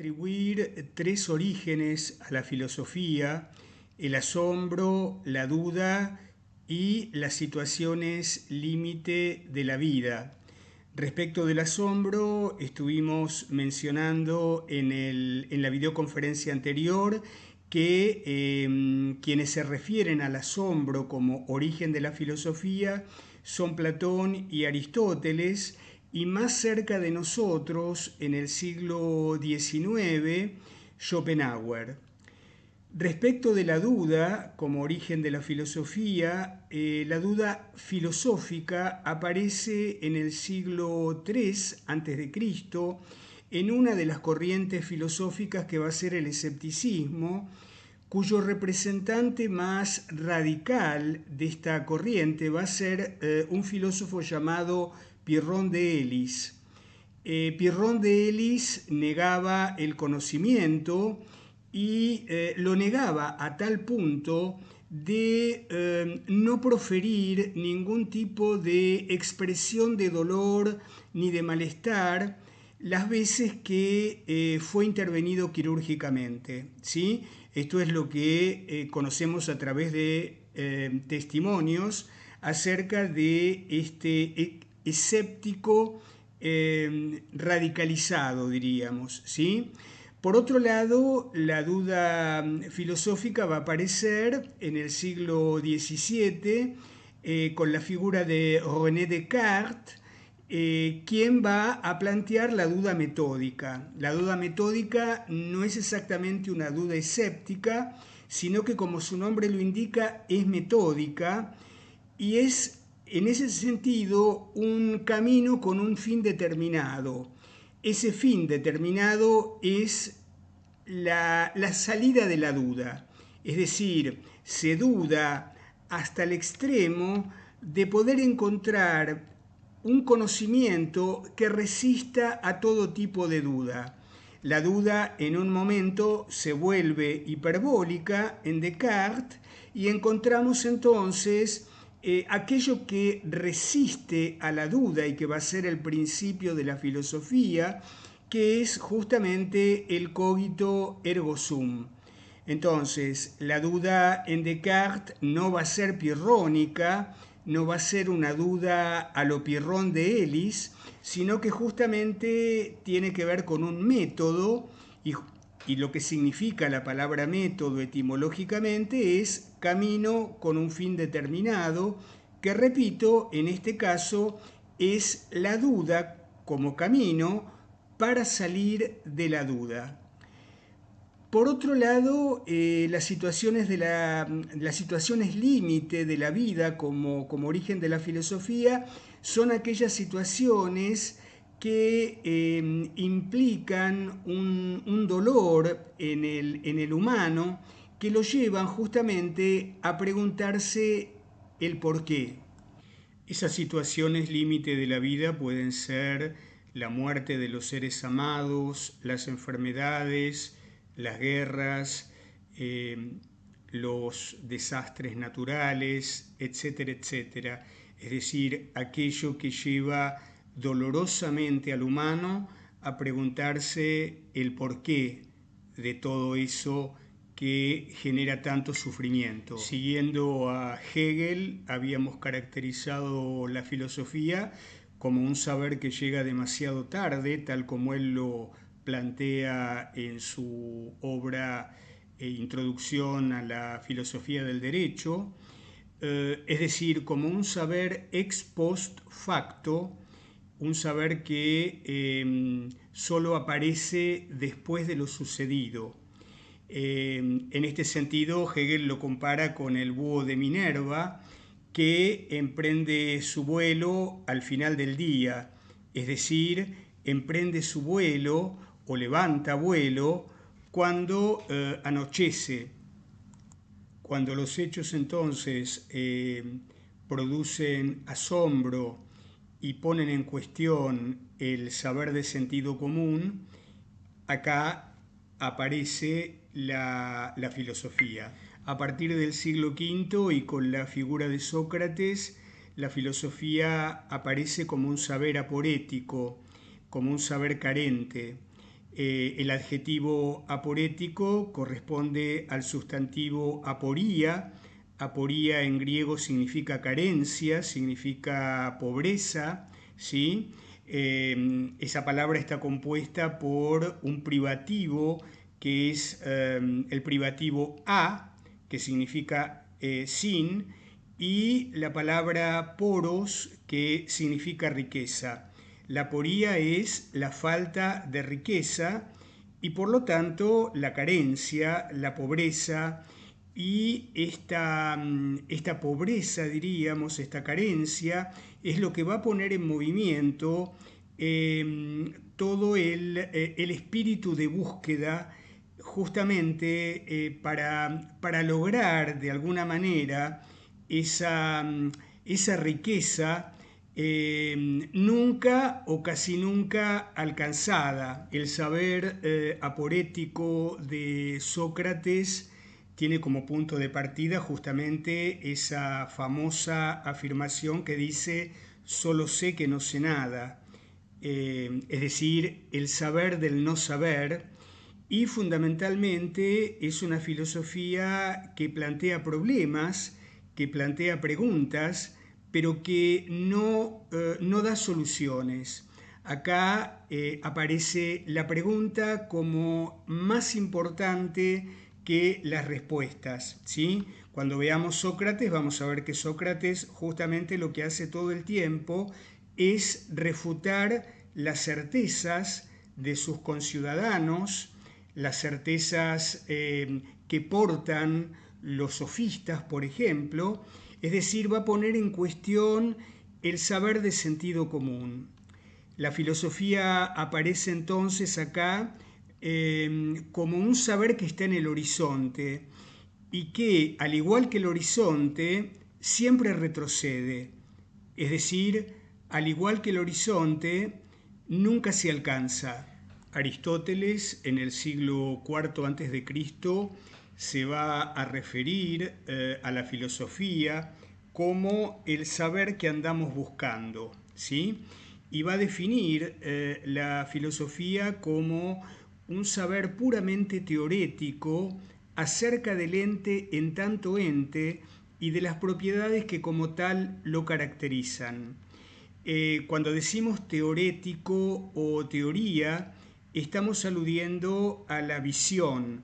atribuir tres orígenes a la filosofía: el asombro, la duda y las situaciones límite de la vida. Respecto del asombro, estuvimos mencionando en la videoconferencia anterior que quienes se refieren al asombro como origen de la filosofía son Platón y Aristóteles, y más cerca de nosotros, en el siglo XIX, Schopenhauer. Respecto de la duda como origen de la filosofía, la duda filosófica aparece en el siglo III a.C. en una de las corrientes filosóficas que va a ser el escepticismo, cuyo representante más radical de esta corriente va a ser un filósofo llamado Pyrrhon de Elis. Pyrrhon de Elis negaba el conocimiento y lo negaba a tal punto de no proferir ningún tipo de expresión de dolor ni de malestar las veces que fue intervenido quirúrgicamente, ¿sí? Esto es lo que conocemos a través de testimonios acerca de este escéptico radicalizado, diríamos, ¿sí? Por otro lado, la duda filosófica va a aparecer en el siglo XVII con la figura de René Descartes, quien va a plantear la duda metódica. La duda metódica no es exactamente una duda escéptica, sino que, como su nombre lo indica, es metódica y es en ese sentido un camino con un fin determinado. Ese fin determinado es la salida de la duda, es decir, se duda hasta el extremo de poder encontrar un conocimiento que resista a todo tipo de duda. La duda en un momento se vuelve hiperbólica en Descartes y encontramos entonces aquello que resiste a la duda y que va a ser el principio de la filosofía, que es justamente el cogito ergo sum. Entonces, la duda en Descartes no va a ser pirrónica, no va a ser una duda a lo Pyrrhon de Elis, sino que justamente tiene que ver con un método y lo que significa la palabra método etimológicamente es camino con un fin determinado, que repito, en este caso es la duda como camino para salir de la duda. Por otro lado, las situaciones límite de la vida como origen de la filosofía son aquellas situaciones que implican un dolor en el humano que lo llevan justamente a preguntarse el por qué. Esas situaciones límite de la vida pueden ser la muerte de los seres amados, las enfermedades, las guerras, los desastres naturales, etcétera, etcétera. Es decir, aquello que lleva dolorosamente al humano a preguntarse el porqué de todo eso que genera tanto sufrimiento. Siguiendo a Hegel, habíamos caracterizado la filosofía como un saber que llega demasiado tarde, tal como él lo plantea en su obra Introducción a la filosofía del derecho, es decir, como un saber ex post facto, un saber que solo aparece después de lo sucedido. En este sentido, Hegel lo compara con el búho de Minerva, que emprende su vuelo al final del día, es decir, emprende su vuelo o levanta vuelo cuando anochece. Cuando los hechos entonces producen asombro y ponen en cuestión el saber de sentido común, acá aparece la filosofía. A partir del siglo V y con la figura de Sócrates, la filosofía aparece como un saber aporético, como un saber carente. El adjetivo aporético corresponde al sustantivo aporía. Aporía en griego significa carencia, significa pobreza, ¿sí? Esa palabra está compuesta por un privativo que es el privativo a, que significa sin, y la palabra poros, que significa riqueza. La poría es la falta de riqueza y por lo tanto la carencia, la pobreza, y esta pobreza, diríamos, esta carencia, es lo que va a poner en movimiento todo el espíritu de búsqueda, justamente para lograr de alguna manera esa riqueza nunca o casi nunca alcanzada. El saber aporético de Sócrates tiene como punto de partida justamente esa famosa afirmación que dice: solo sé que no sé nada. Es decir, el saber del no saber, y fundamentalmente es una filosofía que plantea problemas, que plantea preguntas, pero que no da soluciones. Acá aparece la pregunta como más importante que las respuestas, ¿sí? Cuando veamos Sócrates vamos a ver que Sócrates justamente lo que hace todo el tiempo es refutar las certezas de sus conciudadanos, las certezas que portan los sofistas, por ejemplo, es decir, va a poner en cuestión el saber de sentido común. La filosofía aparece entonces acá como un saber que está en el horizonte y que, al igual que el horizonte, siempre retrocede. Es decir, al igual que el horizonte, nunca se alcanza. Aristóteles, en el siglo IV a.C., se va a referir a la filosofía como el saber que andamos buscando, ¿sí? Y va a definir la filosofía como un saber puramente teorético acerca del ente en tanto ente y de las propiedades que como tal lo caracterizan. Cuando decimos teorético o teoría, estamos aludiendo a la visión.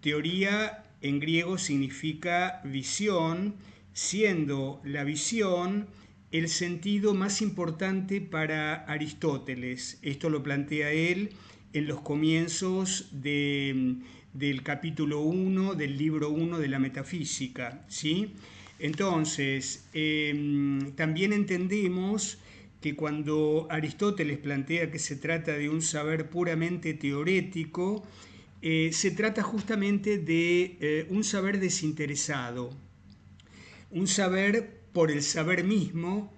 Teoría en griego significa visión, siendo la visión el sentido más importante para Aristóteles. Esto lo plantea él en los comienzos del capítulo 1 del libro 1 de la Metafísica, ¿sí? Entonces, también entendemos que cuando Aristóteles plantea que se trata de un saber puramente teorético, se trata justamente de un saber desinteresado, un saber por el saber mismo,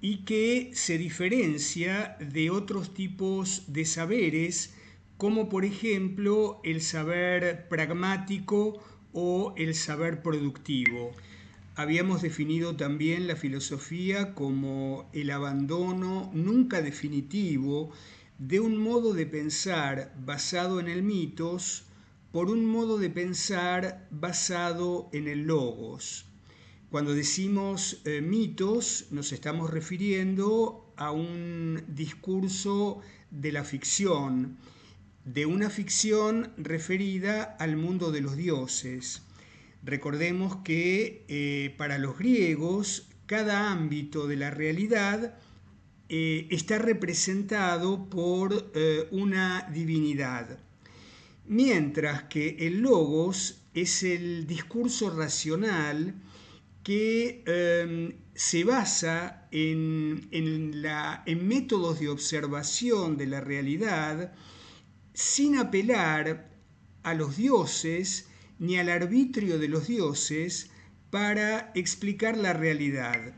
y que se diferencia de otros tipos de saberes, como por ejemplo el saber pragmático o el saber productivo. Habíamos definido también la filosofía como el abandono nunca definitivo de un modo de pensar basado en el mitos por un modo de pensar basado en el logos. Cuando decimos mitos, nos estamos refiriendo a un discurso de la ficción, de una ficción referida al mundo de los dioses. Recordemos que para los griegos cada ámbito de la realidad está representado por una divinidad, mientras que el logos es el discurso racional que se basa en métodos de observación de la realidad sin apelar a los dioses ni al arbitrio de los dioses para explicar la realidad.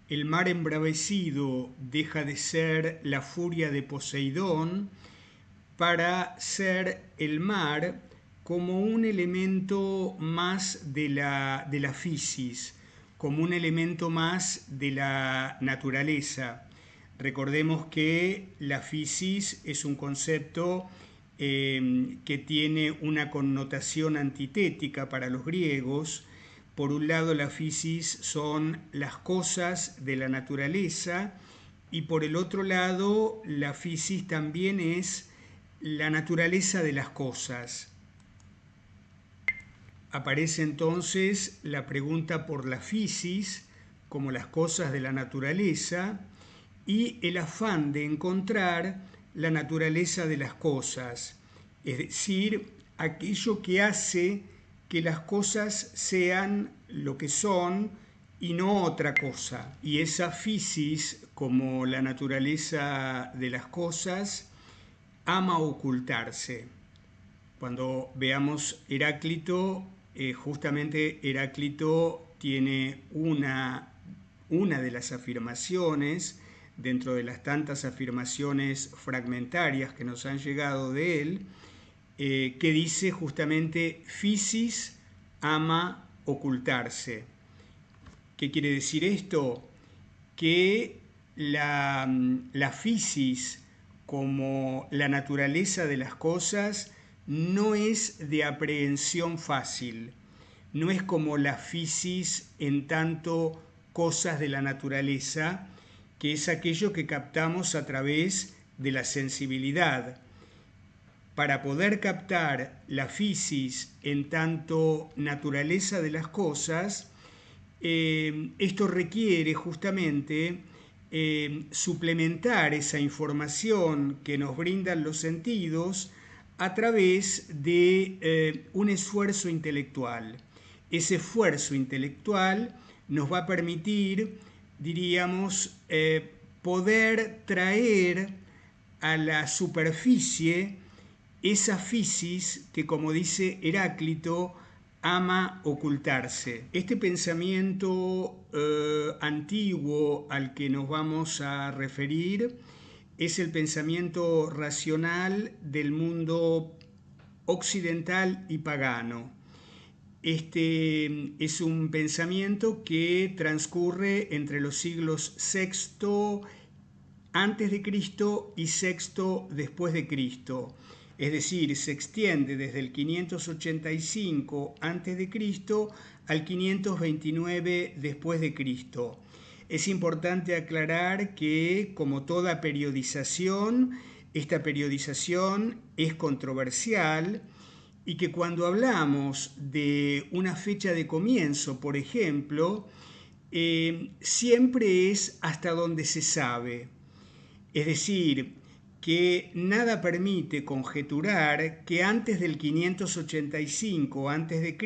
El mar embravecido deja de ser la furia de Poseidón para ser el mar como un elemento más de la fisis, como un elemento más de la naturaleza. Recordemos que la fisis es un concepto que tiene una connotación antitética para los griegos. Por un lado, la physis son las cosas de la naturaleza, y por el otro lado, la physis también es la naturaleza de las cosas. Aparece entonces la pregunta por la physis, como las cosas de la naturaleza, y el afán de encontrar la naturaleza de las cosas, es decir, aquello que hace que las cosas sean lo que son y no otra cosa. Y esa physis, como la naturaleza de las cosas, ama ocultarse. Cuando veamos Heráclito, justamente Heráclito tiene una de las afirmaciones, dentro de las tantas afirmaciones fragmentarias que nos han llegado de él, que dice justamente physis ama ocultarse. ¿Qué quiere decir esto? Que la physis, como la naturaleza de las cosas, no es de aprehensión fácil, no es como la physis en tanto cosas de la naturaleza, que es aquello que captamos a través de la sensibilidad. Para poder captar la physis en tanto naturaleza de las cosas, esto requiere justamente suplementar esa información que nos brindan los sentidos a través de un esfuerzo intelectual. Ese esfuerzo intelectual nos va a permitir, diríamos, poder traer a la superficie esa physis que, como dice Heráclito, ama ocultarse. Este pensamiento antiguo al que nos vamos a referir es el pensamiento racional del mundo occidental y pagano. Este es un pensamiento que transcurre entre los siglos VI antes de Cristo y VI después de Cristo. Es decir, se extiende desde el 585 a.C. al 529 después de Cristo. Es importante aclarar que, como toda periodización, esta periodización es controversial y que cuando hablamos de una fecha de comienzo, por ejemplo, siempre es hasta donde se sabe. Es decir, que nada permite conjeturar que antes del 585 a.C.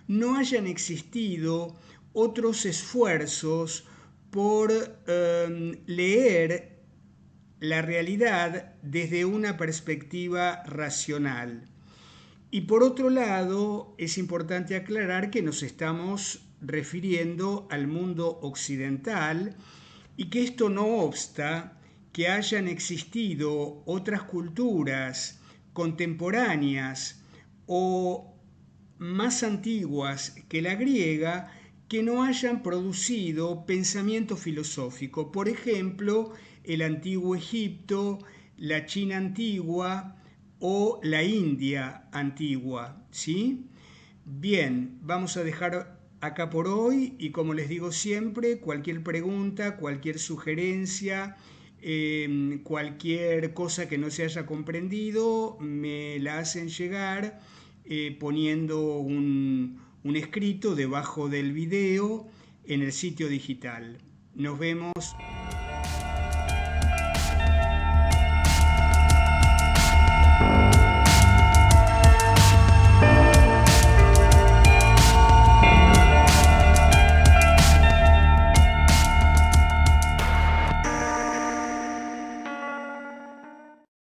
no hayan existido otros esfuerzos por leer la realidad desde una perspectiva racional. Y por otro lado, es importante aclarar que nos estamos refiriendo al mundo occidental y que esto no obsta que hayan existido otras culturas contemporáneas o más antiguas que la griega que no hayan producido pensamiento filosófico. Por ejemplo, el antiguo Egipto, la China antigua o la India antigua, ¿sí? Bien, vamos a dejar acá por hoy y, como les digo siempre, cualquier pregunta, cualquier sugerencia, cualquier cosa que no se haya comprendido, me la hacen llegar poniendo un escrito debajo del video en el sitio digital. Nos vemos.